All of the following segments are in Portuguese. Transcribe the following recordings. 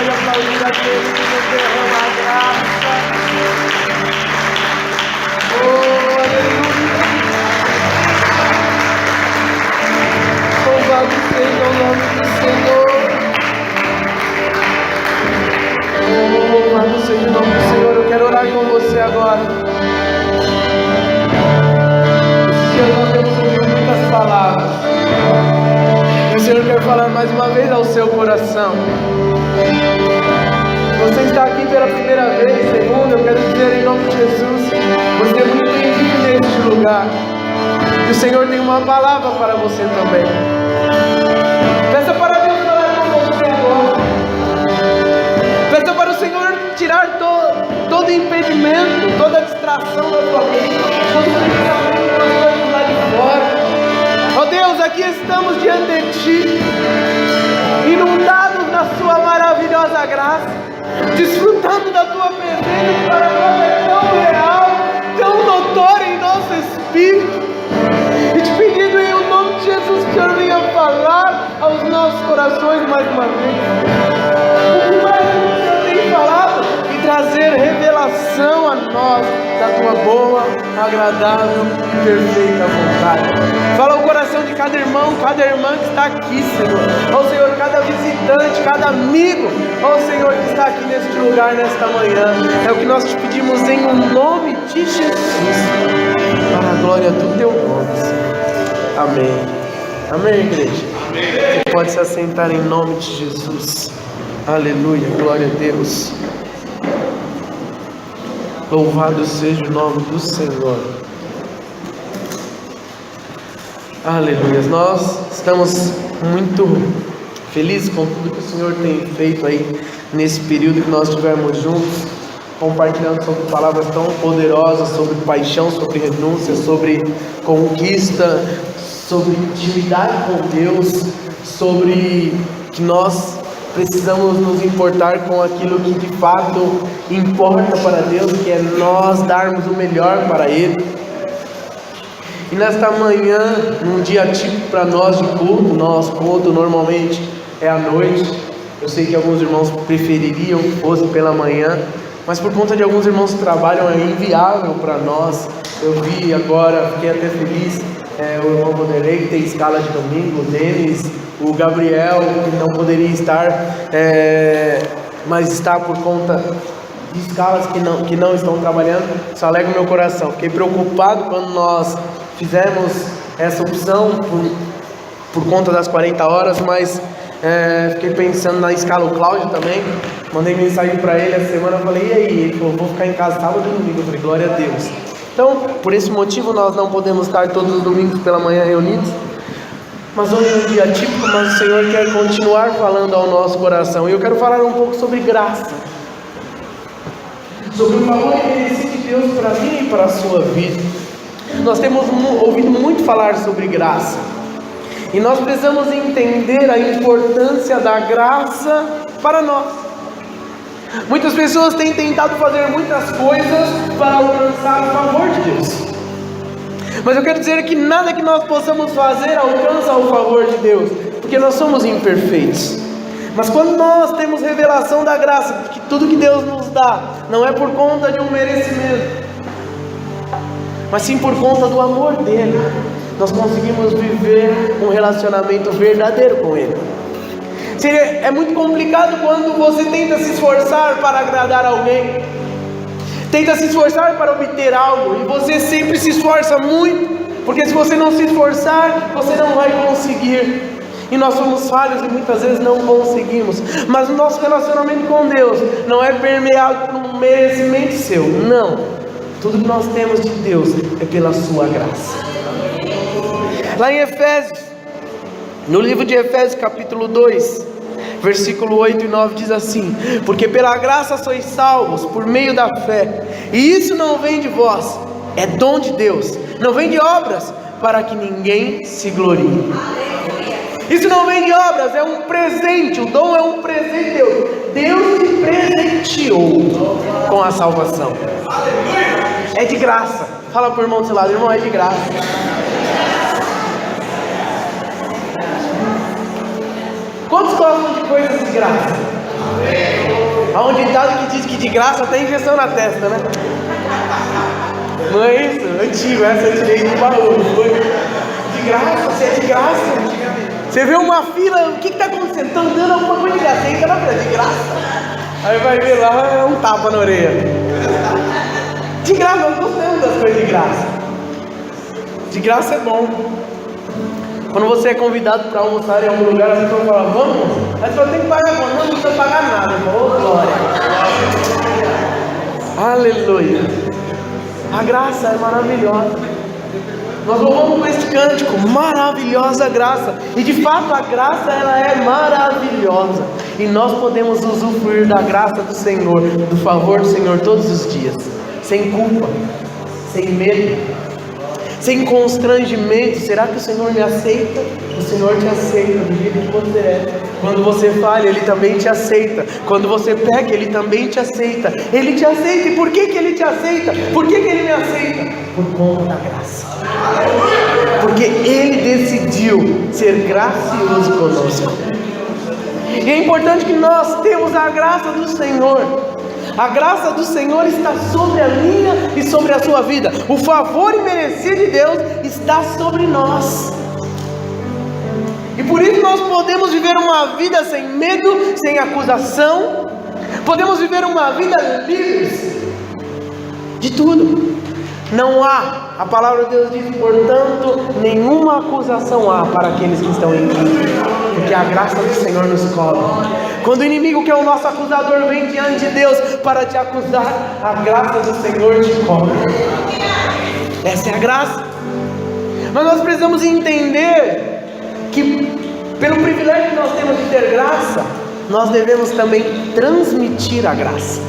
pode aplaudir aquele que nos derrama a graça. Oh, aleluia. Louvado seja o nome do Senhor. Oh, louvado seja o nome do Senhor. Eu quero orar com você agora. Esses dias nós temos ouvido muitas palavras. E o Senhor quer falar mais uma vez ao seu coração. Você está aqui pela primeira vez, segunda, eu quero dizer em nome de Jesus, você é muito bem-vindo neste lugar. E o Senhor tem uma palavra para você também. Peça para Deus falar com você agora. Peça para o Senhor tirar todo impedimento, toda distração da sua mente, todo pensamento das coisas lá de fora. Ó Deus, aqui estamos diante de Ti, inundados na Sua maravilhosa graça, desfrutando da Tua presença, que para nós é tão real, tão notória em nosso espírito, e te pedindo em o nome de Jesus que o Senhor venha falar aos nossos corações mais uma vez, o que mais o Senhor tem falado, e trazer revelação a nós da Tua boa, agradável e perfeita vontade. Fala o coração de cada irmão, cada irmã que está aqui, Senhor. Ó Senhor, cada visitante, cada amigo, ó Senhor, que está aqui neste lugar, nesta manhã. É o que nós te pedimos em nome de Jesus, para a glória do Teu nome, Senhor. Amém. Amém, igreja. Amém. Você pode se assentar em nome de Jesus. Aleluia, glória a Deus. Louvado seja o nome do Senhor. Aleluia. Nós estamos muito felizes com tudo que o Senhor tem feito aí nesse período que nós estivemos juntos, compartilhando sobre palavras tão poderosas, sobre paixão, sobre renúncia, sobre conquista, sobre intimidade com Deus, sobre que nós precisamos nos importar com aquilo que de fato importa para Deus, que é nós darmos o melhor para Ele. E nesta manhã, num dia típico para nós de culto, nosso culto normalmente é à noite. Eu sei que alguns irmãos prefeririam que fosse pela manhã, mas por conta de alguns irmãos que trabalham é inviável para nós. Eu vi agora, fiquei até feliz, o irmão Vanderlei que tem escala de domingo, o Denis, o Gabriel que não poderia estar, mas está por conta de escalas que não estão trabalhando. Isso alegra o meu coração. Fiquei preocupado quando nós fizemos essa opção por conta das 40 horas, mas fiquei pensando na escala. O Cláudio também, mandei mensagem para ele essa semana, eu falei, e aí? Ele falou, vou ficar em casa sábado e domingo. Eu falei, glória a Deus. Então, por esse motivo nós não podemos estar todos os domingos pela manhã reunidos, mas hoje é um dia típico, mas o Senhor quer continuar falando ao nosso coração, e eu quero falar um pouco sobre graça, sobre o favor imerecido de Deus para mim e para a sua vida. Nós temos ouvido muito falar sobre graça, e nós precisamos entender a importância da graça para nós. Muitas pessoas têm tentado fazer muitas coisas para alcançar o favor de Deus, mas eu quero dizer que nada que nós possamos fazer alcança o favor de Deus, porque nós somos imperfeitos. Mas quando nós temos revelação da graça, de que tudo que Deus nos dá não é por conta de um merecimento, mas sim por conta do amor dele, nós conseguimos viver um relacionamento verdadeiro com Ele. É muito complicado quando você tenta se esforçar para agradar alguém, tenta se esforçar para obter algo, e você sempre se esforça muito, porque se você não se esforçar, você não vai conseguir. E nós somos falhos e muitas vezes não conseguimos. Mas o nosso relacionamento com Deus não é permeado por um merecimento seu, não. Tudo que nós temos de Deus é pela sua graça. Lá em Efésios, no livro de Efésios capítulo 2, versículo 8 e 9 diz assim: porque pela graça sois salvos por meio da fé, e isso não vem de vós, é dom de Deus, não vem de obras, para que ninguém se glorie. Isso não vem de obras, é um presente. O dom é um presente de Deus. Deus te presenteou com a salvação. É de graça. Fala para o irmão do seu lado, irmão, é de graça. Quantos gostam de coisas de graça? Há um ditado que diz que de graça tem injeção na testa, né? Não é isso? Antigo, essa eu tirei do baú. De graça, você é de graça. Você vê uma fila, o que está acontecendo? Estão dando alguma coisa de graça, entra na fila, de graça. Aí vai ver lá, é um tapa na orelha. De graça, nós gostamos das coisas de graça. De graça é bom. Quando você é convidado para almoçar em algum lugar, a pessoa fala, vamos? Aí você fala, tem que pagar, não precisa pagar nada. Oh, glória. Aleluia. A graça é maravilhosa. Nós louvamos com este cântico, maravilhosa graça. E de fato a graça ela é maravilhosa. E nós podemos usufruir da graça do Senhor, do favor do Senhor todos os dias. Sem culpa, sem medo, sem constrangimento. Será que o Senhor me aceita? O Senhor te aceita do jeito que você é. Quando você falha, Ele também te aceita. Quando você peca, Ele também te aceita. Ele te aceita. E por que Ele te aceita? Por que Ele me aceita? Por conta da graça. Porque Ele decidiu ser gracioso conosco. E é importante que nós temos a graça do Senhor. A graça do Senhor está sobre a minha e sobre a sua vida. O favor imerecido de Deus está sobre nós. E por isso nós podemos viver uma vida sem medo, sem acusação. Podemos viver uma vida livres de tudo. Não há, a palavra de Deus diz, portanto, nenhuma acusação há para aqueles que estão em Cristo, porque a graça do Senhor nos cobre. Quando o inimigo, que é o nosso acusador, vem diante de Deus para te acusar, a graça do Senhor te cobre. Essa é a graça. Mas nós precisamos entender que, pelo privilégio que nós temos de ter graça, nós devemos também transmitir a graça.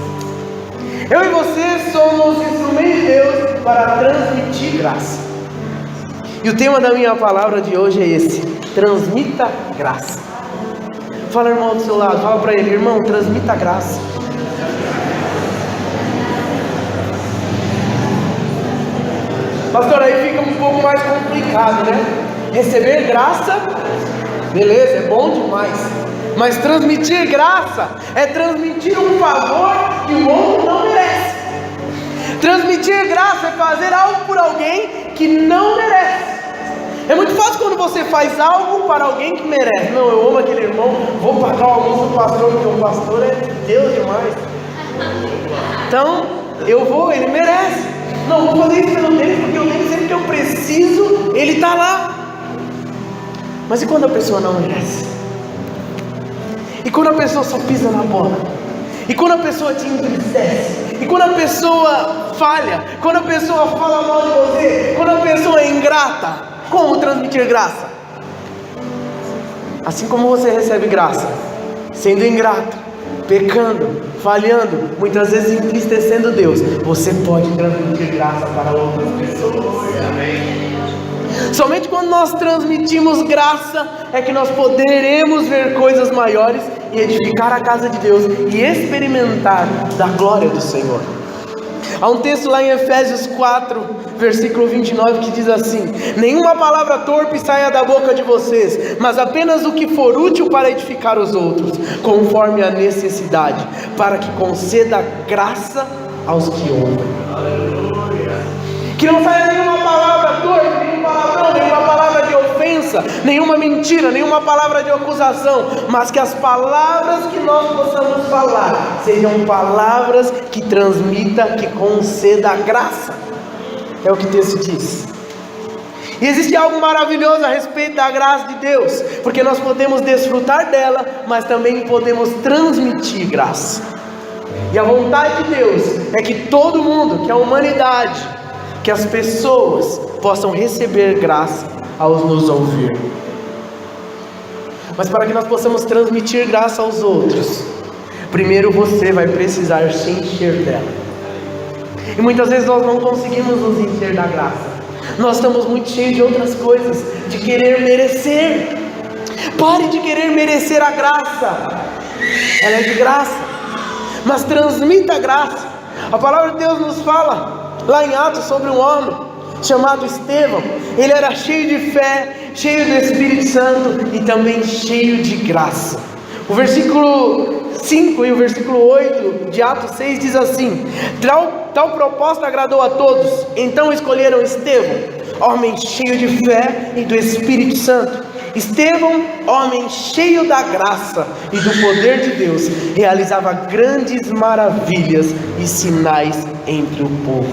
Eu e você somos instrumentos de Deus para transmitir graça. E o tema da minha palavra de hoje é esse: transmita graça. Fala, irmão, do seu lado, fala para ele, irmão, transmita graça. Pastor, aí fica um pouco mais complicado, né? Receber graça, beleza, é bom demais. Mas transmitir graça é transmitir um favor que o outro não merece. Transmitir graça é fazer algo por alguém que não merece. É muito fácil quando você faz algo para alguém que merece. Não, eu amo aquele irmão, vou pagar o almoço do pastor, porque o pastor é Deus demais. Então, eu vou, ele merece. Não, vou fazer isso pelo dele, porque eu dele sempre que eu preciso, ele está lá. Mas e quando a pessoa não merece? E quando a pessoa só pisa na bola? E quando a pessoa te entristece? E quando a pessoa falha? Quando a pessoa fala mal de você? Quando a pessoa é ingrata? Como transmitir graça? Assim como você recebe graça, sendo ingrato, pecando, falhando, muitas vezes entristecendo Deus, você pode transmitir graça para outras pessoas. Amém. Somente quando nós transmitimos graça é que nós poderemos ver coisas maiores e edificar a casa de Deus e experimentar da glória do Senhor. Há um texto lá em Efésios 4, versículo 29, que diz assim: nenhuma palavra torpe saia da boca de vocês, mas apenas o que for útil para edificar os outros, conforme a necessidade, para que conceda graça aos que ouvem. Que não saia nenhuma palavra torpe, nenhum palavrão, nenhuma palavra de ofensa, nenhuma mentira, nenhuma palavra de acusação, mas que as palavras que nós possamos falar sejam palavras que transmita, que conceda a graça. É o que o texto diz. E existe algo maravilhoso a respeito da graça de Deus, porque nós podemos desfrutar dela, mas também podemos transmitir graça. E a vontade de Deus é que todo mundo, que a humanidade, que as pessoas possam receber graça ao nos ouvir. Mas para que nós possamos transmitir graça aos outros, primeiro você vai precisar se encher dela. E muitas vezes nós não conseguimos nos encher da graça. Nós estamos muito cheios de outras coisas, de querer merecer. Pare de querer merecer a graça. Ela é de graça, mas transmita a graça. A palavra de Deus nos fala lá em Atos sobre um homem chamado Estevão. Ele era cheio de fé, cheio do Espírito Santo e também cheio de graça. O versículo 5 e o versículo 8 de Atos 6 diz assim: tal proposta agradou a todos, então escolheram Estevão, homem cheio de fé e do Espírito Santo. Estevão, homem cheio da graça e do poder de Deus, realizava grandes maravilhas e sinais entre o povo.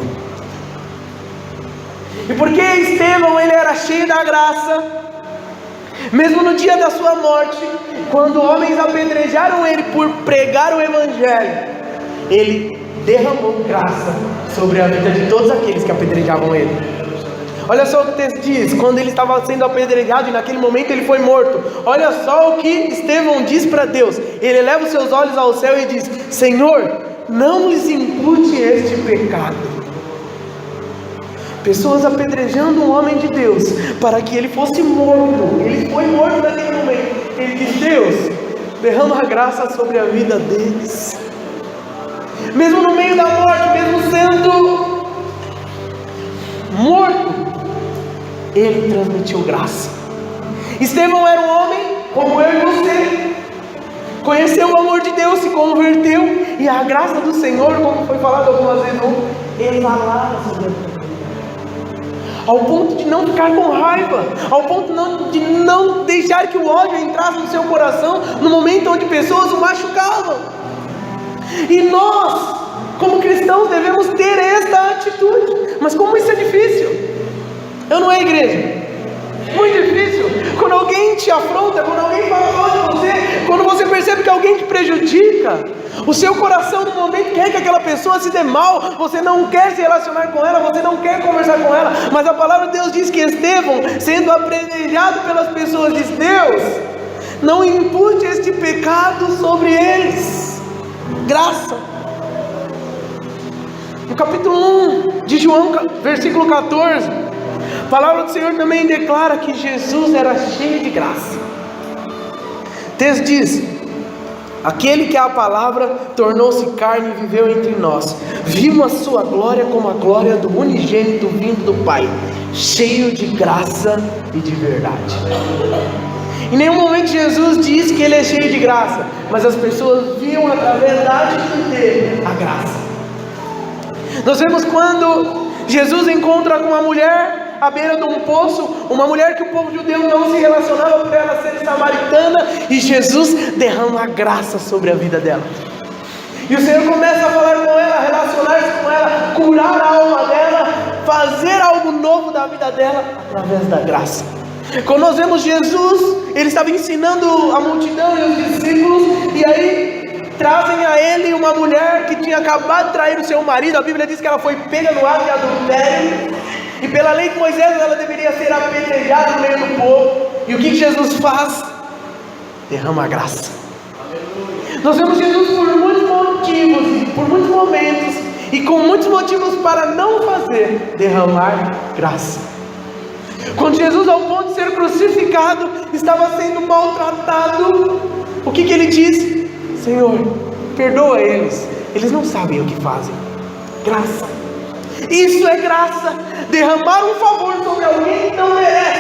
E porque Estevão ele era cheio da graça, mesmo no dia da sua morte, quando homens apedrejaram ele por pregar o Evangelho, ele derramou graça sobre a vida de todos aqueles que apedrejavam ele. Olha só o que o texto diz, quando ele estava sendo apedrejado e naquele momento ele foi morto. Olha só o que Estevão diz para Deus. Ele eleva os seus olhos ao céu e diz: Senhor, não lhes impute este pecado. Pessoas apedrejando um homem de Deus para que ele fosse morto. Ele foi morto naquele momento. Ele diz: Deus, derrama a graça sobre a vida deles. Mesmo no meio da morte, mesmo sendo morto, ele transmitiu graça. Estevão era um homem como eu e você, conheceu o amor de Deus, se converteu, e a graça do Senhor, como foi falado algumas vezes, exalava sobre a vida, ao ponto de não ficar com raiva, ao ponto de não deixar que o ódio entrasse no seu coração, no momento onde pessoas o machucavam. E nós, como cristãos, devemos ter esta atitude. Mas como isso é difícil? Eu não é, igreja? Muito difícil. Quando alguém te afronta, quando alguém fala mal de você, quando você percebe que alguém te prejudica, o seu coração no momento quer que aquela pessoa se dê mal, você não quer se relacionar com ela, você não quer conversar com ela. Mas a palavra de Deus diz que Estevão, sendo apedrejado pelas pessoas, diz: Deus, não impute este pecado sobre eles. Graça. No capítulo 1 de João, versículo 14, a palavra do Senhor também declara que Jesus era cheio de graça. O texto diz: aquele que é a palavra tornou-se carne e viveu entre nós. Vimos a sua glória como a glória do unigênito vindo do Pai, cheio de graça e de verdade. Em nenhum momento Jesus diz que ele é cheio de graça, mas as pessoas viam através da atitude dele a graça. Nós vemos quando Jesus encontra com uma mulher à beira de um poço, uma mulher que o povo judeu não se relacionava por ela ser samaritana, e Jesus derrama a graça sobre a vida dela. E o Senhor começa a falar com ela, relacionar-se com ela, curar a alma dela, fazer algo novo da vida dela através da graça. Quando nós vemos Jesus, ele estava ensinando a multidão e os discípulos, e aí trazem a ele uma mulher que tinha acabado de trair o seu marido. A Bíblia diz que ela foi pega no ato de adultério, e pela lei de Moisés ela deveria ser apedrejada no meio do povo. E o que Jesus faz? Derrama a graça. Nós vemos Jesus por muitos motivos, por muitos momentos, e com muitos motivos para não fazer, derramar graça. Quando Jesus, ao ponto de ser crucificado, estava sendo maltratado, o que ele disse? Senhor, perdoa eles, eles não sabem o que fazem. Graça. Isso é graça. Derramar um favor sobre alguém que não merece,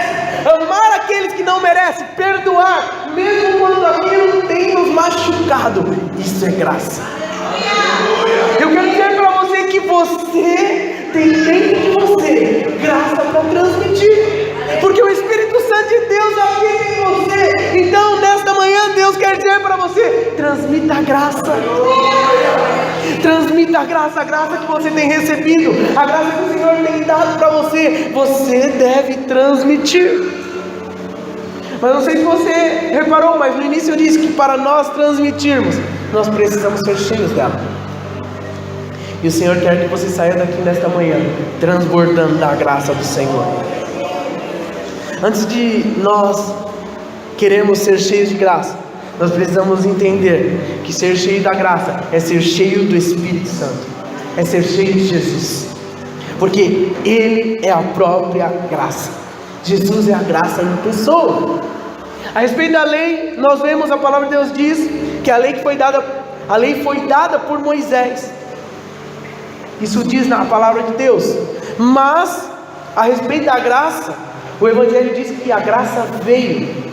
amar aqueles que não merecem, perdoar, mesmo quando aquilo tem nos machucado. Isso é graça. Eu quero dizer para você que você tem dentro de você graça para transmitir, porque o Espírito Santo de Deus habita em você. Então nesta manhã Deus quer dizer para você: transmita a graça. Transmita a graça que você tem recebido, a graça que o Senhor tem dado para você. Você deve transmitir. Mas não sei se você reparou, mas no início eu disse que para nós transmitirmos, nós precisamos ser cheios dela. E o Senhor quer que você saia daqui nesta manhã transbordando da graça do Senhor. Antes de nós queremos ser cheios de graça, nós precisamos entender que ser cheio da graça é ser cheio do Espírito Santo, é ser cheio de Jesus, porque Ele é a própria graça. Jesus é a graça em pessoa. A respeito da lei, nós vemos, a palavra de Deus diz que a lei foi dada por Moisés. Isso diz na palavra de Deus. Mas a respeito da graça, o Evangelho diz que a graça veio.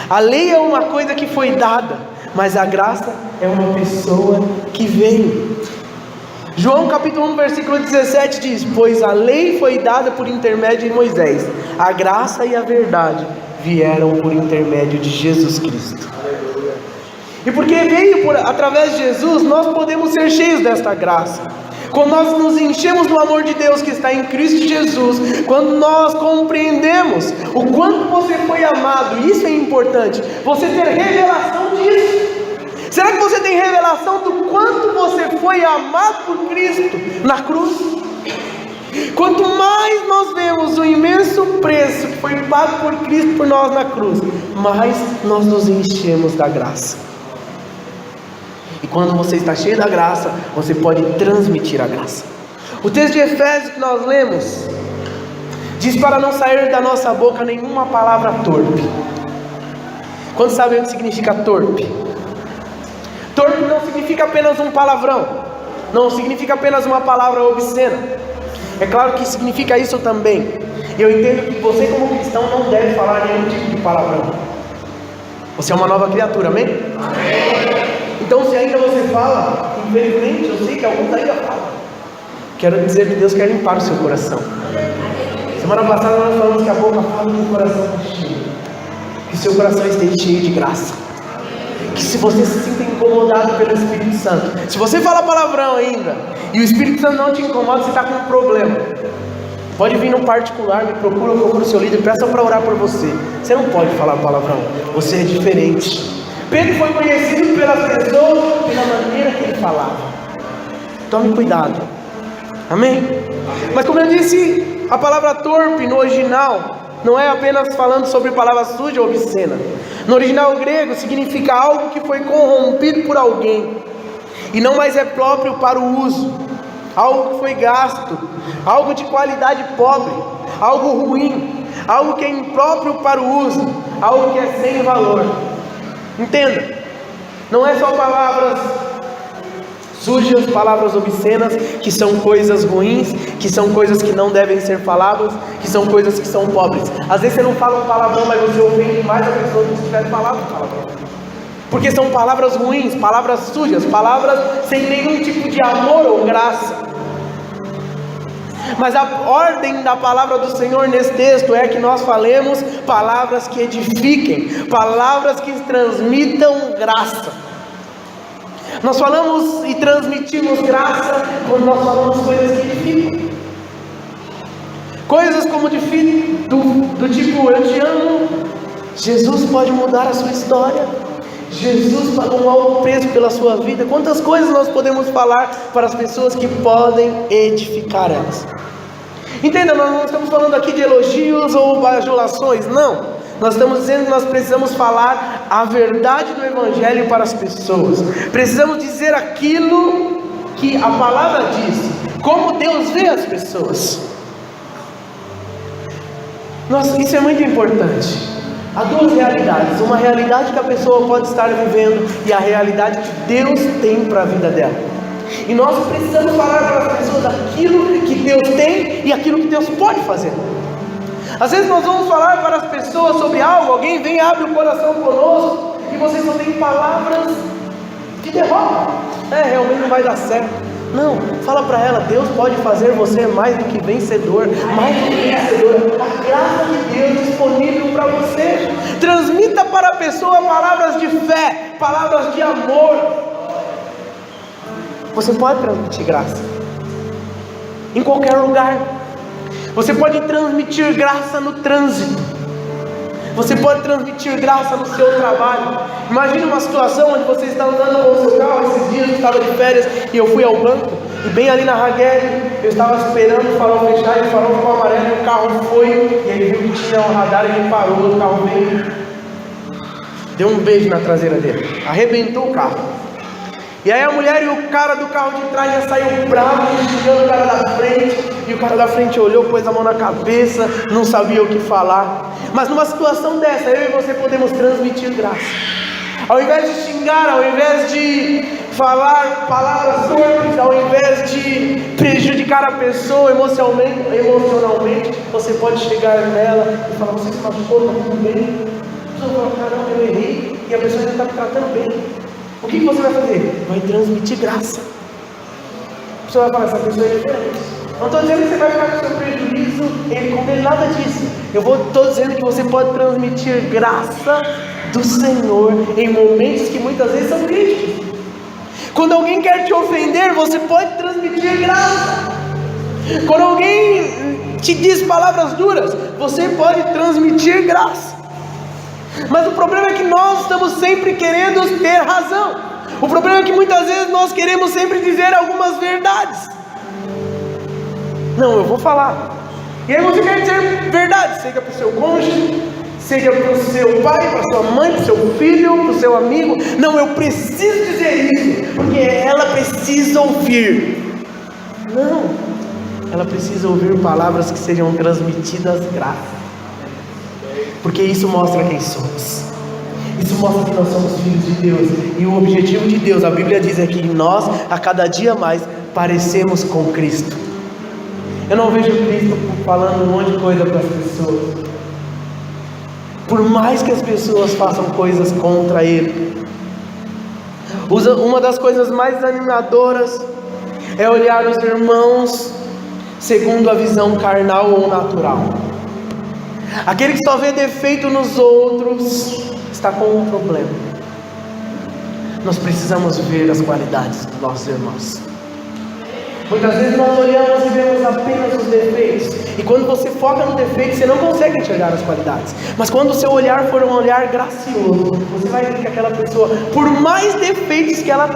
A lei é uma coisa que foi dada, mas a graça é uma pessoa que veio. João capítulo 1, versículo 17 diz: pois a lei foi dada por intermédio de Moisés, a graça e a verdade vieram por intermédio de Jesus Cristo. E porque veio através de Jesus, nós podemos ser cheios desta graça. Quando nós nos enchemos do amor de Deus que está em Cristo Jesus, quando nós compreendemos o quanto você foi amado, isso é importante, você ter revelação disso. Será que você tem revelação do quanto você foi amado por Cristo na cruz? Quanto mais nós vemos o imenso preço que foi pago por Cristo por nós na cruz, mais nós nos enchemos da graça. E quando você está cheio da graça, você pode transmitir a graça. O texto de Efésios que nós lemos diz para não sair da nossa boca nenhuma palavra torpe. Quantos sabem o que significa torpe? Torpe não significa apenas um palavrão, não significa apenas uma palavra obscena. É claro que significa isso também. Eu entendo que você como cristão não deve falar nenhum tipo de palavrão. Você é uma nova criatura, amém? Amém. Então se ainda você fala, infelizmente eu sei que alguns ainda falam, quero dizer que Deus quer limpar o seu coração. Semana passada nós falamos que a boca fala que o coração está cheio, que o seu coração esteja cheio de graça, que se você se sinta incomodado pelo Espírito Santo, se você fala palavrão ainda e o Espírito Santo não te incomoda, você está com um problema. Pode vir no particular, me procura o seu líder, peça para orar por você. Você não pode falar palavrão, você é diferente. Pedro foi conhecido pelas pessoas pela maneira que ele falava. Tome cuidado, amém? Mas como eu disse, a palavra torpe no original não é apenas falando sobre palavra suja ou obscena. No original grego significa algo que foi corrompido por alguém e não mais é próprio para o uso, algo que foi gasto, algo de qualidade pobre, algo ruim, algo que é impróprio para o uso, algo que é sem valor. Entenda, não é só palavras sujas, palavras obscenas, que são coisas ruins, que são coisas que não devem ser faladas, que são coisas que são pobres. Às vezes você não fala um palavrão, mas você ofende mais a pessoa que estiver falando um palavrão, porque são palavras ruins, palavras sujas, palavras sem nenhum tipo de amor ou graça. Mas a ordem da palavra do Senhor nesse texto é que nós falemos palavras que edifiquem, palavras que transmitam graça. Nós falamos e transmitimos graça quando nós falamos coisas que edificam. Coisas como do tipo, eu te amo, Jesus pode mudar a sua história, Jesus pagou um alto preço pela sua vida. Quantas coisas nós podemos falar para as pessoas que podem edificar elas? Entenda, nós não estamos falando aqui de elogios ou bajulações, não. Nós estamos dizendo que nós precisamos falar a verdade do Evangelho para as pessoas. Precisamos dizer aquilo que a palavra diz, como Deus vê as pessoas. Nossa, isso é muito importante. Há duas realidades, uma realidade que a pessoa pode estar vivendo e a realidade que Deus tem para a vida dela. E nós precisamos falar para as pessoas aquilo que Deus tem e aquilo que Deus pode fazer. Às vezes nós vamos falar para as pessoas sobre algo, alguém vem e abre o coração conosco e você só tem palavras de derrota. Realmente não vai dar certo. Não, fala para ela, Deus pode fazer você mais do que vencedor, mais do que vencedora. A graça de Deus disponível para você. Transmita para a pessoa palavras de fé, palavras de amor. Você pode transmitir graça em qualquer lugar. Você pode transmitir graça no trânsito. Você pode transmitir graça no seu trabalho. Imagine uma situação onde você está andando com o seu carro. Esses dias eu estava de férias e eu fui ao banco. E bem ali na Raguel, eu estava esperando o farol fechar e o farol ficou amarelo e o carro foi. E ele viu que tinha um radar e ele parou. O carro veio, deu um beijo na traseira dele, arrebentou o carro. E aí a mulher e o cara do carro de trás já saiu bravo, xingando o cara da frente. E o cara da frente olhou, pôs a mão na cabeça, não sabia o que falar. Mas numa situação dessa, eu e você podemos transmitir graça. Ao invés de xingar, ao invés de falar palavras torpes, ao invés de prejudicar a pessoa emocionalmente, você pode chegar nela e falar, você se machucou, está tudo bem? A pessoa fala, caramba, eu errei, e a pessoa já está me tratando bem. O que você vai fazer? Vai transmitir graça. A pessoa vai falar, essa pessoa é diferente. Não estou dizendo que você vai ficar com seu prejuízo com nada disso. Estou dizendo que você pode transmitir graça do Senhor em momentos que muitas vezes são críticos. Quando alguém quer te ofender, você pode transmitir graça. Quando alguém te diz palavras duras, você pode transmitir graça. Mas o problema é que nós estamos sempre querendo ter razão. O problema é que muitas vezes nós queremos sempre dizer algumas verdades. Não, eu vou falar. E aí você quer dizer verdade, seja para o seu cônjuge, seja para o seu pai, para a sua mãe, para o seu filho, para o seu amigo. Não, eu preciso dizer isso, porque ela precisa ouvir. Não, ela precisa ouvir palavras que sejam transmitidas graça. Porque isso mostra quem somos. Isso mostra que nós somos filhos de Deus. E o objetivo de Deus, a Bíblia diz, é que nós, a cada dia mais, parecemos com Cristo. Eu não vejo Cristo falando um monte de coisa para as pessoas. Por mais que as pessoas façam coisas contra Ele, uma das coisas mais animadoras é olhar os irmãos segundo a visão carnal ou natural. Aquele que só vê defeito nos outros está com um problema. Nós precisamos ver as qualidades dos nossos irmãos. Muitas vezes nós olhamos e vemos apenas os defeitos. E quando você foca no defeito, você não consegue enxergar as qualidades. Mas quando o seu olhar for um olhar gracioso, você vai ver que aquela pessoa, por mais defeitos que ela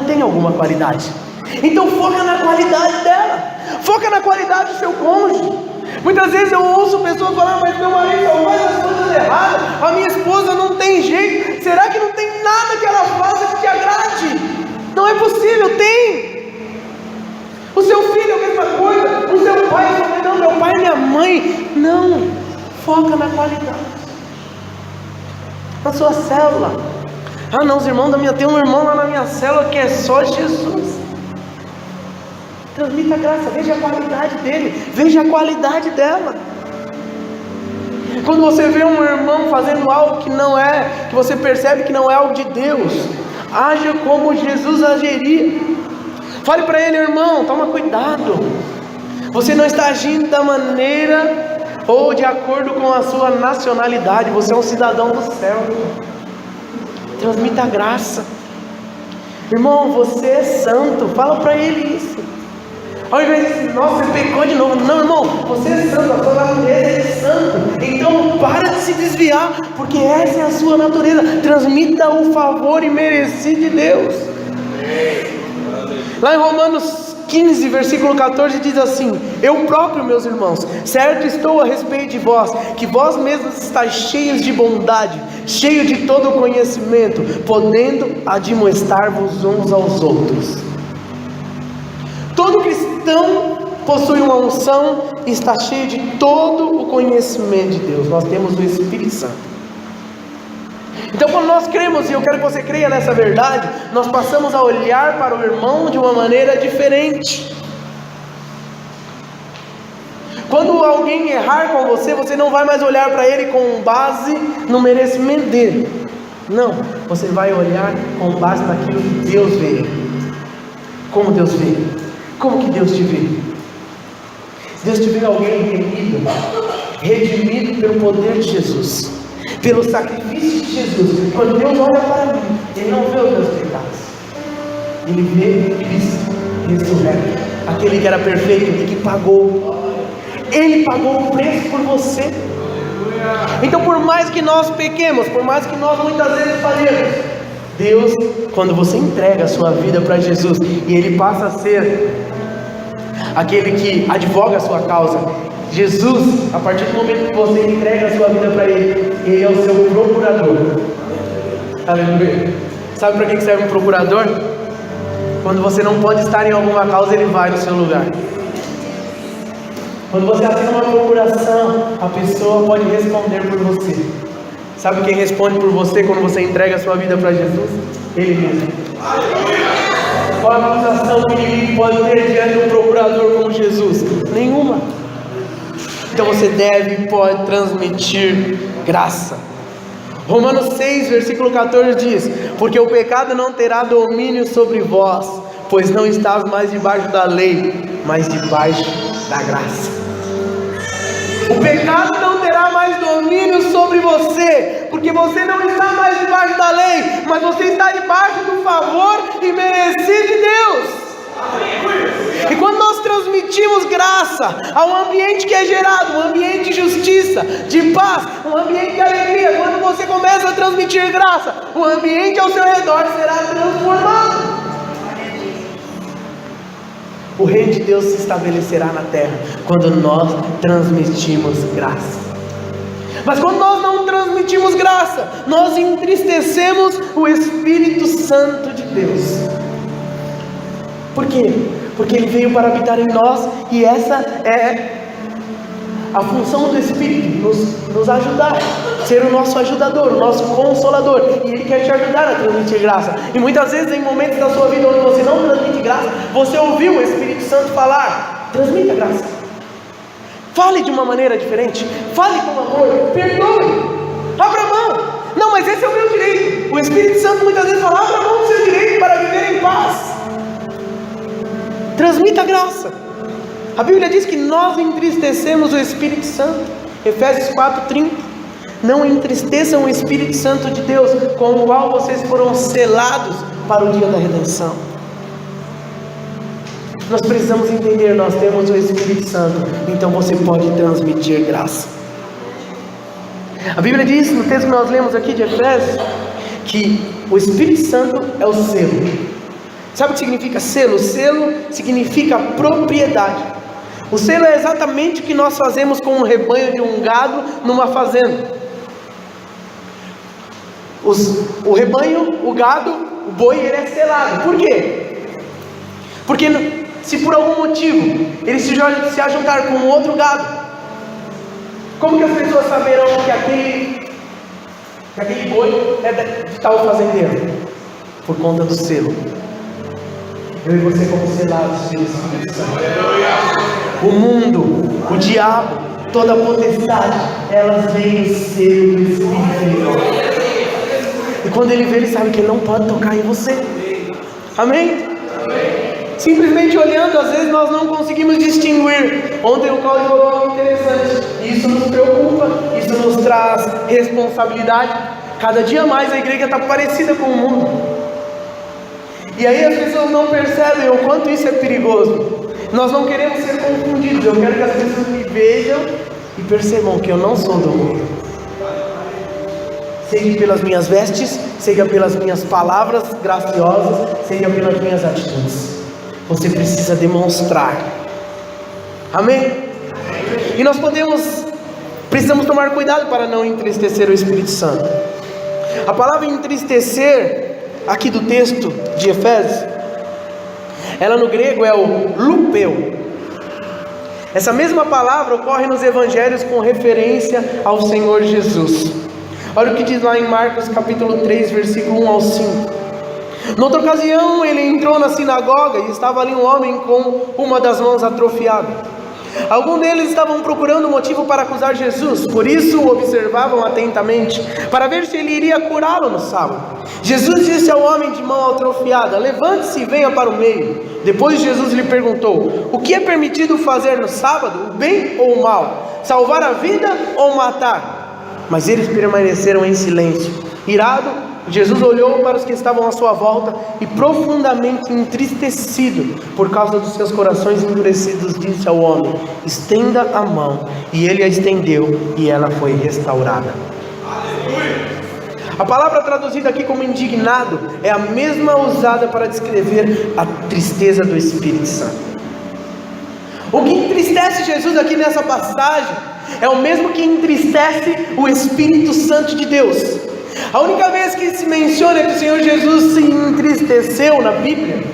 tem alguma qualidade. Então foca na qualidade dela. Foca na qualidade do seu cônjuge. Muitas vezes eu ouço pessoas falar, mas meu marido só faz as coisas erradas, a minha esposa não tem jeito. Será que não tem nada que ela faça que te agrade? Não é possível, tem. O seu filho é a mesma coisa, o seu pai, não, meu pai e minha mãe. Não, foca na qualidade. Na sua célula. Ah não, os irmãos da minha, tem um irmão lá na minha célula que é só Jesus. Transmita a graça, veja a qualidade dele, veja a qualidade dela. Quando você vê um irmão fazendo algo que não é, que você percebe que não é algo de Deus, haja como Jesus agiria. Fale para ele, irmão, toma cuidado. Você não está agindo da maneira ou de acordo com a sua nacionalidade. Você é um cidadão do céu. Transmita a graça. Irmão, você é santo. Fala para ele isso. Ao invés de dizer, nossa, você pecou de novo. Não, irmão, você é santo, a sua natureza é santo. Então para de se desviar, porque essa é a sua natureza. Transmita o favor imerecido de Deus. Lá em Romanos 15, versículo 14 diz assim: eu próprio, meus irmãos, certo estou a respeito de vós, que vós mesmos estáis cheios de bondade, cheios de todo o conhecimento, podendo admoestar-vos uns aos outros. Todo cristão possui uma unção e está cheio de todo o conhecimento de Deus. Nós temos o Espírito Santo. Então quando nós cremos, e eu quero que você creia nessa verdade, nós passamos a olhar para o irmão de uma maneira diferente. Quando alguém errar com você, você não vai mais olhar para ele com base no merecimento dele. Não, você vai olhar com base naquilo que Deus vê. Como Deus vê? Como que Deus te vê? Deus te vê alguém redimido pelo poder de Jesus, pelo sacrifício de Jesus. Quando Deus olha para mim, Ele não vê os meus pecados, Ele vê Cristo ressurreto, aquele que era perfeito e que pagou. Ele pagou o preço por você. Então por mais que nós pequemos, por mais que nós muitas vezes falhemos, Deus, quando você entrega a sua vida para Jesus, e Ele passa a ser aquele que advoga a sua causa, Jesus, a partir do momento que você entrega a sua vida para Ele, Ele é o seu procurador. Aleluia. Sabe para que serve um procurador? Quando você não pode estar em alguma causa, ele vai no seu lugar. Quando você assina uma procuração, a pessoa pode responder por você. Sabe quem responde por você quando você entrega a sua vida para Jesus? Ele mesmo. Qual a acusação que ninguém pode ter diante de um procurador como Jesus? Nenhuma. Então você deve e pode transmitir graça. Romanos 6, versículo 14 diz: porque o pecado não terá domínio sobre vós, pois não estás mais debaixo da lei, mas debaixo da graça. O pecado não terá mais domínio sobre você, porque você não está mais debaixo da lei, mas você está debaixo do favor imerecido de Deus. E quando nós transmitimos graça a um ambiente que é gerado, um ambiente de justiça, de paz, um ambiente de alegria, quando você começa a transmitir graça, o ambiente ao seu redor será transformado. O reino de Deus se estabelecerá na terra quando nós transmitimos graça. Mas quando nós não transmitimos graça, nós entristecemos o Espírito Santo de Deus. Por quê? Porque Ele veio para habitar em nós, e essa é a função do Espírito, nos ajudar, ser o nosso ajudador, o nosso consolador, e Ele quer te ajudar a transmitir graça. E muitas vezes em momentos da sua vida onde você não transmite graça, você ouviu o Espírito Santo falar: transmita graça, fale de uma maneira diferente, fale com amor, perdoe, abra mão. Não, mas esse é o meu direito. O Espírito Santo muitas vezes fala: abra mão do seu direito para viver em paz. Transmita graça. A Bíblia diz que nós entristecemos o Espírito Santo. Efésios 4:30. Não entristeçam o Espírito Santo de Deus, com o qual vocês foram selados para o dia da redenção. Nós precisamos entender, nós temos o Espírito Santo, então você pode transmitir graça. A Bíblia diz, no texto que nós lemos aqui de Efésios, que o Espírito Santo é o selo. Sabe o que significa selo? Selo significa propriedade. O selo é exatamente o que nós fazemos com um rebanho de um gado numa fazenda. O rebanho, o gado, o boi, ele é selado. Por quê? Porque se por algum motivo ele se ajuntar com um outro gado, como que as pessoas saberão que aquele boi é de tal fazendeiro? Por conta do selo. Eu e você como selados pelo Espírito Santo. O mundo, o diabo, toda a potestade, elas veem o selo do Espírito. E quando ele vê, ele sabe que ele não pode tocar em você. Amém? Simplesmente olhando, às vezes nós não conseguimos distinguir. Ontem o Claudio falou algo interessante. Isso nos preocupa, isso nos traz responsabilidade. Cada dia mais a igreja está parecida com o mundo. E aí as pessoas não percebem o quanto isso é perigoso. Nós não queremos ser confundidos. Eu quero que as pessoas me vejam e percebam que eu não sou do mundo. Seja pelas minhas vestes, seja pelas minhas palavras graciosas, seja pelas minhas atitudes. Você precisa demonstrar. Amém? E nós precisamos tomar cuidado para não entristecer o Espírito Santo. A palavra entristecer aqui do texto de Efésios, ela no grego é o lupeu. Essa mesma palavra ocorre nos evangelhos com referência ao Senhor Jesus. Olha o que diz lá em Marcos capítulo 3, versículo 1 ao 5. Noutra ocasião ele entrou na sinagoga e estava ali um homem com uma das mãos atrofiada. Alguns deles estavam procurando motivo para acusar Jesus, por isso o observavam atentamente, para ver se ele iria curá-lo no sábado. Jesus disse ao homem de mão atrofiada: levante-se e venha para o meio. Depois Jesus lhe perguntou: o que é permitido fazer no sábado, o bem ou o mal? Salvar a vida ou matar? Mas eles permaneceram em silêncio. Irado, Jesus olhou para os que estavam à sua volta e, profundamente entristecido por causa dos seus corações endurecidos, disse ao homem: estenda a mão. E ele a estendeu e ela foi restaurada. A palavra traduzida aqui como indignado é a mesma usada para descrever a tristeza do Espírito Santo. O que entristece Jesus aqui nessa passagem é o mesmo que entristece o Espírito Santo de Deus. A única vez que se menciona que o Senhor Jesus se entristeceu na Bíblia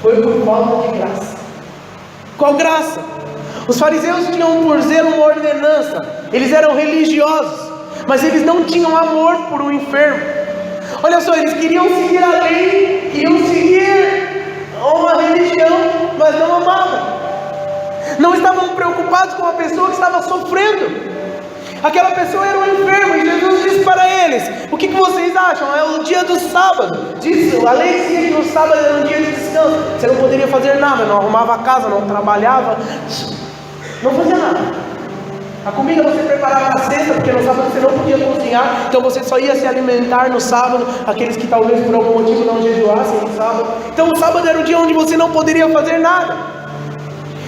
foi por falta de graça. Qual graça? Os fariseus tinham por zelo uma ordenança. Eles eram religiosos, mas eles não tinham amor por um enfermo. Olha só, eles queriam seguir a lei, queriam seguir uma religião, mas não amavam. Não estavam preocupados com a pessoa que estava sofrendo. Aquela pessoa era um enfermo e Jesus disse para eles: o que vocês acham? É o dia do sábado. Diz, a lei dizia que no sábado era um dia de descanso. Você não poderia fazer nada, não arrumava a casa, não trabalhava, não fazia nada. A comida você preparava na sexta, porque no sábado você não podia cozinhar, então você só ia se alimentar no sábado, aqueles que talvez por algum motivo não jejuassem no sábado. Então o sábado era o dia onde você não poderia fazer nada.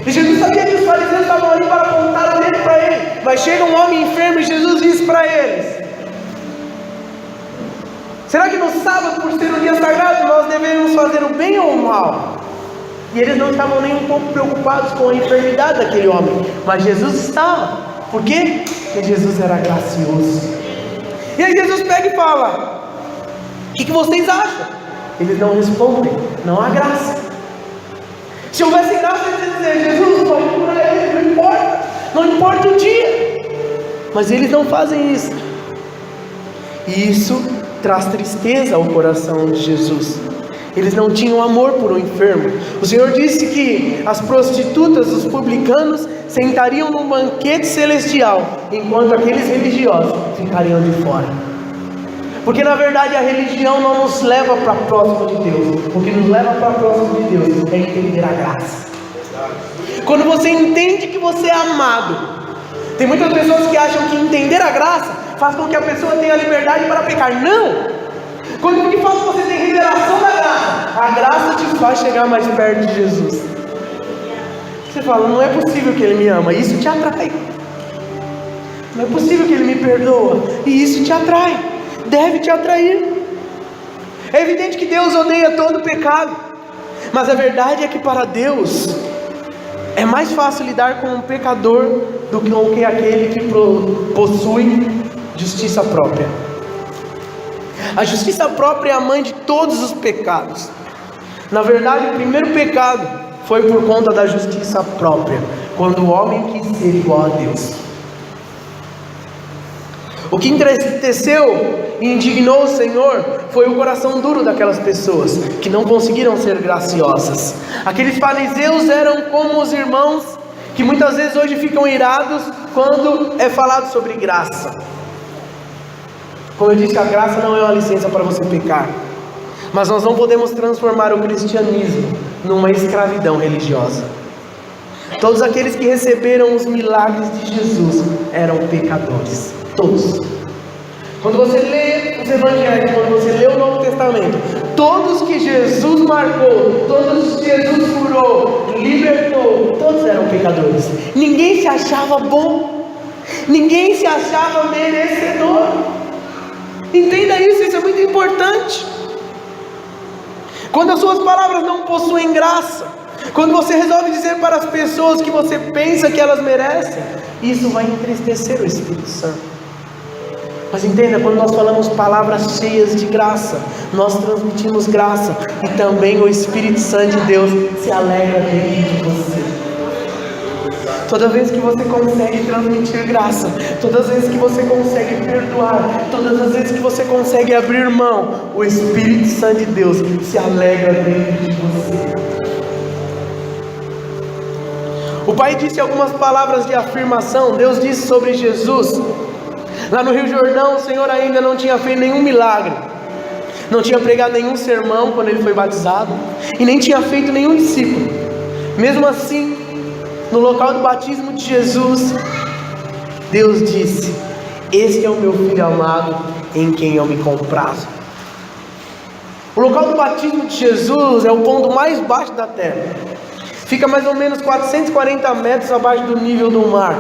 E Jesus sabia que os fariseus estavam ali para apontar o dedo para ele. Mas chega um homem enfermo e Jesus diz para eles: será que no sábado, por ser um dia sagrado, nós devemos fazer o bem ou o mal? E eles não estavam nem um pouco preocupados com a enfermidade daquele homem, mas Jesus estava. Por quê? Porque Jesus era gracioso. E aí Jesus pega e fala: o que vocês acham? Eles não respondem, não há graça. Se houvesse graça, eles iam dizer: Jesus, pode curar ele, não importa o dia. Mas eles não fazem isso. E isso traz tristeza ao coração de Jesus. Eles não tinham amor por um enfermo. O Senhor disse que as prostitutas, os publicanos, sentariam num banquete celestial, enquanto aqueles religiosos ficariam de fora. Porque na verdade a religião não nos leva para próximo de Deus. O que nos leva para próximo de Deus é entender a graça. Quando você entende que você é amado. Tem muitas pessoas que acham que entender a graça faz com que a pessoa tenha liberdade para pecar. Não! Quando que faz você ter revelação da graça, a graça te faz chegar mais perto de Jesus. Você fala: não é possível que Ele me ama, e isso te atrai. Não é possível que Ele me perdoa, e isso te atrai, deve te atrair. É evidente que Deus odeia todo pecado, mas a verdade é que para Deus é mais fácil lidar com um pecador do que com aquele que possui justiça própria. A justiça própria é a mãe de todos os pecados. Na verdade, o primeiro pecado foi por conta da justiça própria, quando o homem quis ser igual a Deus. O que entristeceu e indignou o Senhor foi o coração duro daquelas pessoas que não conseguiram ser graciosas. Aqueles fariseus eram como os irmãos que muitas vezes hoje ficam irados quando é falado sobre graça. Como eu disse, a graça não é uma licença para você pecar, mas nós não podemos transformar o cristianismo numa escravidão religiosa. Todos aqueles que receberam os milagres de Jesus eram pecadores, todos. Quando você lê os evangelhos, quando você lê o Novo Testamento, todos que Jesus marcou, todos que Jesus curou, libertou, todos eram pecadores. Ninguém se achava bom, ninguém se achava merecedor. Entenda isso é muito importante. Quando as suas palavras não possuem graça, quando você resolve dizer para as pessoas que você pensa que elas merecem, isso vai entristecer o Espírito Santo. Mas entenda, quando nós falamos palavras cheias de graça, nós transmitimos graça, e também o Espírito Santo de Deus se alegra dentro de você. Toda vez que você consegue transmitir graça, todas as vezes que você consegue perdoar, todas as vezes que você consegue abrir mão, o Espírito Santo de Deus se alegra dentro de você. O Pai disse algumas palavras de afirmação. Deus disse sobre Jesus. Lá no Rio Jordão, o Senhor ainda não tinha feito nenhum milagre, não tinha pregado nenhum sermão quando Ele foi batizado, e nem tinha feito nenhum discípulo. Mesmo assim, no local do batismo de Jesus, Deus disse: este é o meu Filho amado, em quem eu me comprazo. O local do batismo de Jesus é o ponto mais baixo da terra. Fica mais ou menos 440 metros abaixo do nível do mar.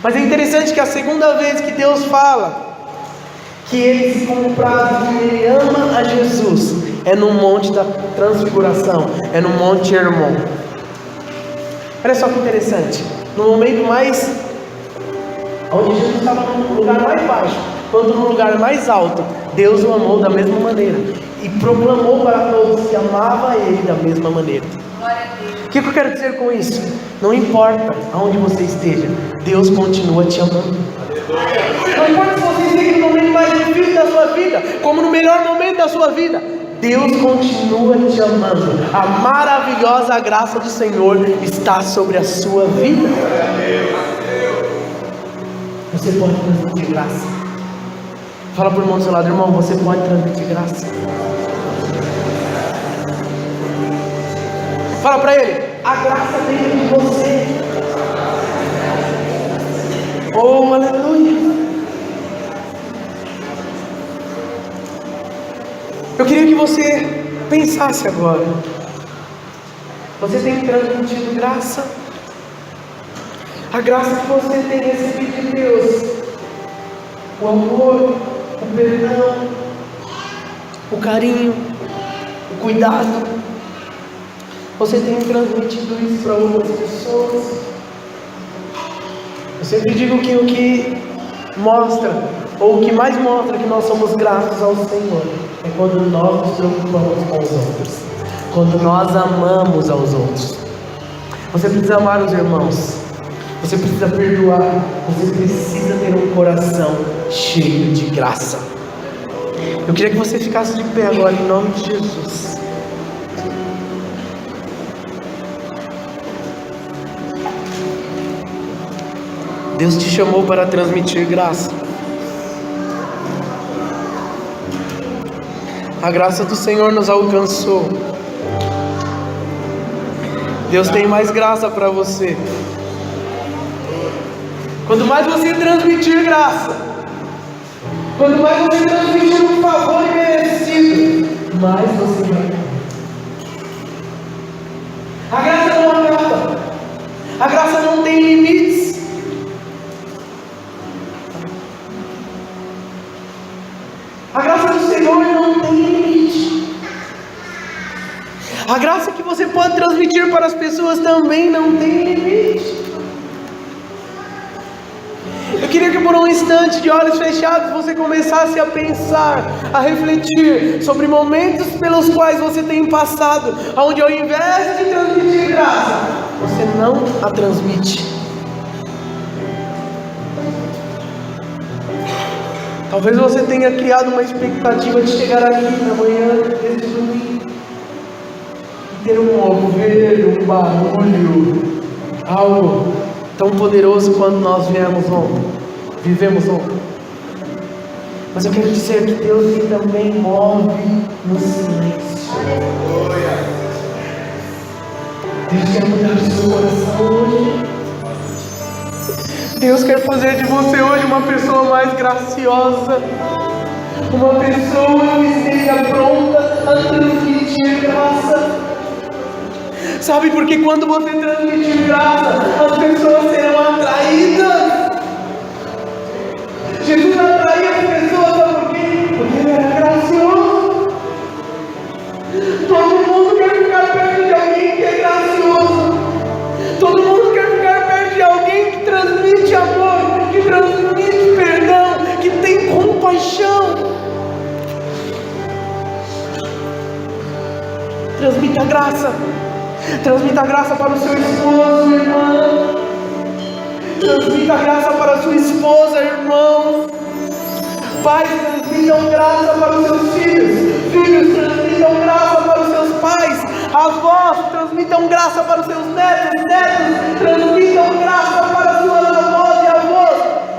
Mas é interessante que a segunda vez que Deus fala que Ele se compraz, que Ele ama a Jesus, é no Monte da Transfiguração, é no Monte Hermon. Olha só que interessante, no momento mais, onde Jesus estava no lugar mais baixo, quanto no lugar mais alto, Deus o amou da mesma maneira, e proclamou para todos que amava Ele da mesma maneira. O que eu quero dizer com isso? Não importa aonde você esteja, Deus continua te amando. Não importa se você esteja no momento mais difícil da sua vida, como no melhor momento da sua vida, Deus continua te amando. A maravilhosa graça do Senhor está sobre a sua vida. você pode transmitir graça. Fala para o irmão do seu lado: irmão, você pode transmitir graça. Fala para ele: a graça dentro de você. Oh, aleluia. Eu queria que você pensasse agora. Você tem transmitido graça? A graça que você tem recebido de Deus, o amor, o perdão, o carinho, o cuidado, você tem transmitido isso para outras pessoas? Eu sempre digo que o que mostra, ou o que mais mostra que nós somos gratos ao Senhor, é quando nós nos preocupamos com os outros, quando nós amamos aos outros. Você precisa amar os irmãos, você precisa perdoar, você precisa ter um coração cheio de graça. Eu queria que você ficasse de pé agora, em nome de Jesus. Deus te chamou para transmitir graça. A graça do Senhor nos alcançou. Deus tem mais graça para você. Quanto mais você transmitir graça, quanto mais você transmitir um favor imerecido, mais você vai. A graça não acaba. A graça não tem limites. A graça do Senhor não tem limite. A graça que você pode transmitir para as pessoas também não tem limite. Eu queria que por um instante, de olhos fechados, você começasse a pensar, a refletir sobre momentos pelos quais você tem passado, onde ao invés de transmitir graça, você não a transmite. Talvez você tenha criado uma expectativa de chegar aqui na manhã desse domingo e ter um mover, um barulho, algo tão poderoso quando nós vivemos ontem. Mas eu quero dizer que Deus ele também move no silêncio. Deus quer mudar o seu coração hoje. Deus quer fazer de você hoje uma pessoa mais graciosa, uma pessoa que esteja pronta a transmitir graça. Sabe, porque quando você transmitir graça, as pessoas serão atraídas. Jesus atraía as pessoas, sabe por quê? Porque ele era gracioso. Todo mundo quer ficar perto de alguém que é gracioso. Todo mundo quer ficar perto de alguém que transmite amor, que transmite perdão, que tem compaixão. Transmita graça. Transmita graça para o seu esposo, irmã. Transmita graça para a sua esposa, irmão. Pais, transmitam graça para os seus filhos. Filhos, transmitam graça para os seus pais. Avós, transmitam graça para os seus netos. Netos, transmitam graça para as suas avós e avós.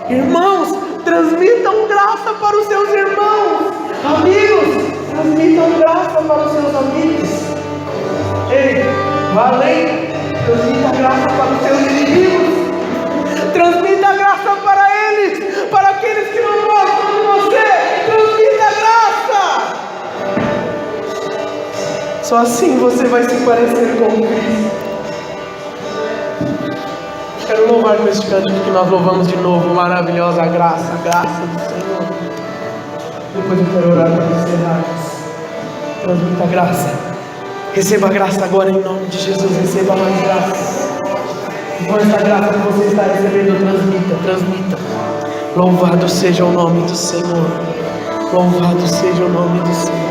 Irmãos, transmitam graça para os seus irmãos. Amigos, transmitam graça para os seus amigos. Ei, valente, transmita graça para os seus inimigos. Transmita graça para eles, para aqueles que não gostam de você. Transmita graça. Só assim você vai se parecer com Cristo. Quero louvar com este cântico que nós louvamos de novo. Maravilhosa graça, a graça do Senhor. Depois eu quero orar para encerrarmos. Transmita graça. Receba graça agora em nome de Jesus. Receba mais graça. Com essa graça que você está recebendo, transmita. Louvado seja o nome do Senhor. Louvado seja o nome do Senhor.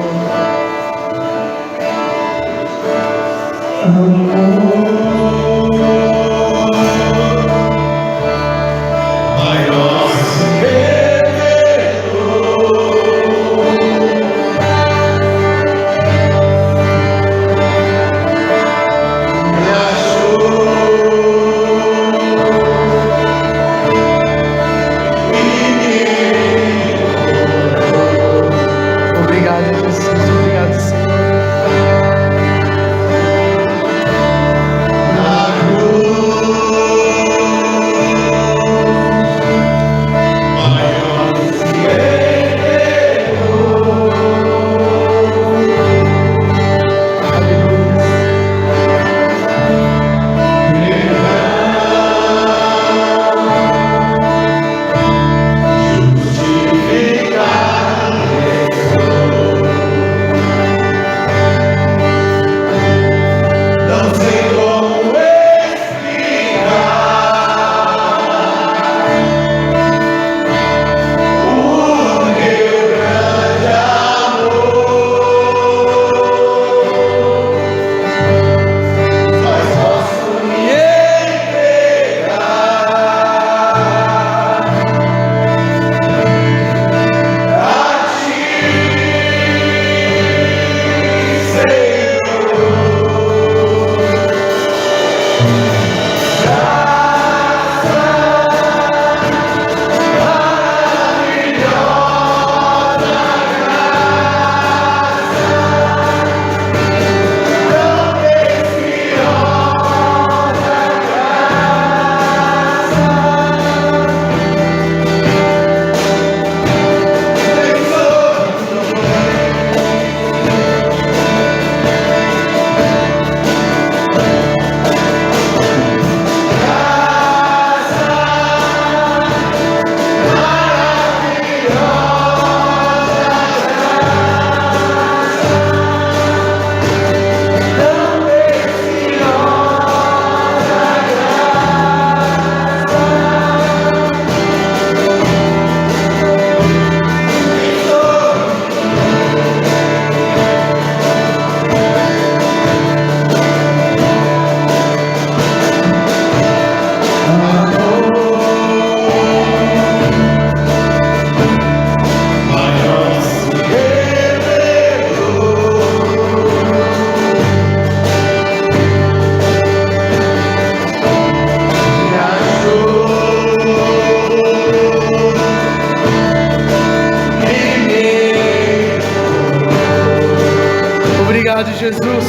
Jesus.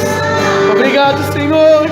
Obrigado, Senhor.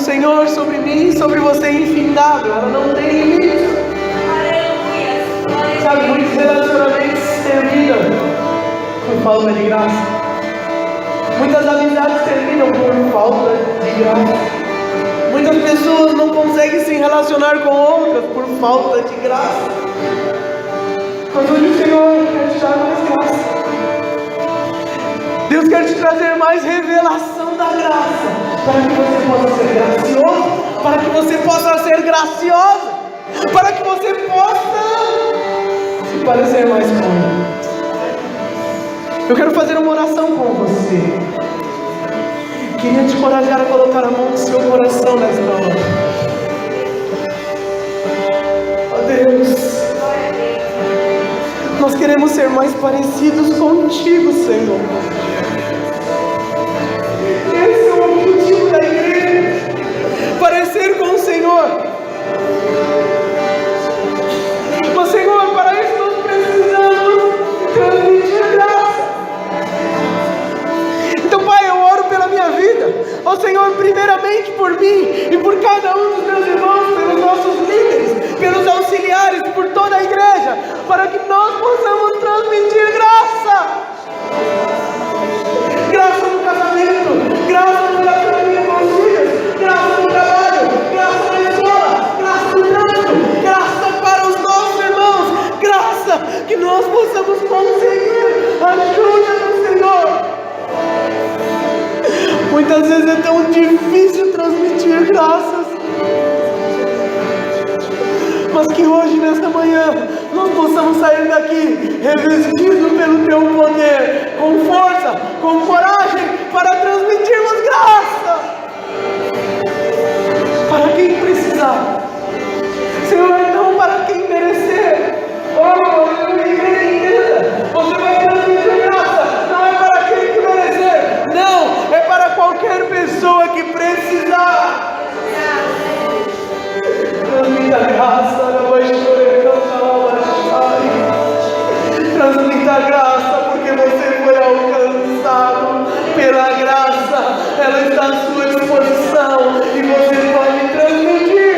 Senhor sobre mim e sobre você é infindável, ela não tem limite. Sabe, muitos relacionamentos terminam por falta de graça. Muitas amizades terminam por falta de graça. Muitas pessoas não conseguem se relacionar com outras por falta de graça. Mas hoje o Senhor quer te dar mais graça. Deus quer te trazer mais revelação da graça, para que você possa ser gracioso, para que você possa ser graciosa, para que você possa se parecer mais com Ele. Eu quero fazer uma oração com você. Queria te encorajar a colocar a mão no seu coração nesta hora. Ó Deus, nós queremos ser mais parecidos contigo, Senhor. Esse é o objetivo da igreja, parecer com o Senhor. Mas, Senhor, para isso nós precisamos transmitir graça. Senhor, primeiramente por mim e por cada um dos meus irmãos, pelos nossos líderes, pelos auxiliares, por toda a igreja, para que nós possamos transmitir graça. Graça no casamento, graça no relacionamento com os filhos, graça no trabalho, graça na escola, graça no trânsito, graça para os nossos irmãos, graça que nós possamos conseguir ajuda do Senhor. Muitas vezes é tão difícil transmitir graças, mas que hoje, nesta manhã, nós possamos sair daqui revestidos pelo Teu poder, com força, com coragem, para transmitirmos graça para quem precisar, Senhor, não para quem merecer. Oh, igreja, você vai transmitir graça, não é para aquele que merecer, não, é para qualquer pessoa que precisar. Transmita graça, transmita graça, porque você foi alcançado pela graça, ela está à sua disposição e você pode transmitir.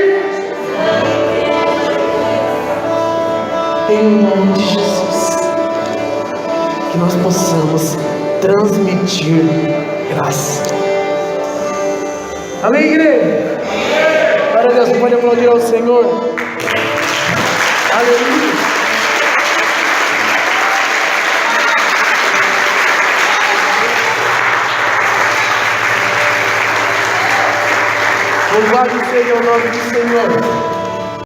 Em nome de Jesus, que nós possamos transmitir graça. Amém, igreja? Glória a Deus, você pode aplaudir ao Senhor. Aleluia. Louvado seja o nome do Senhor.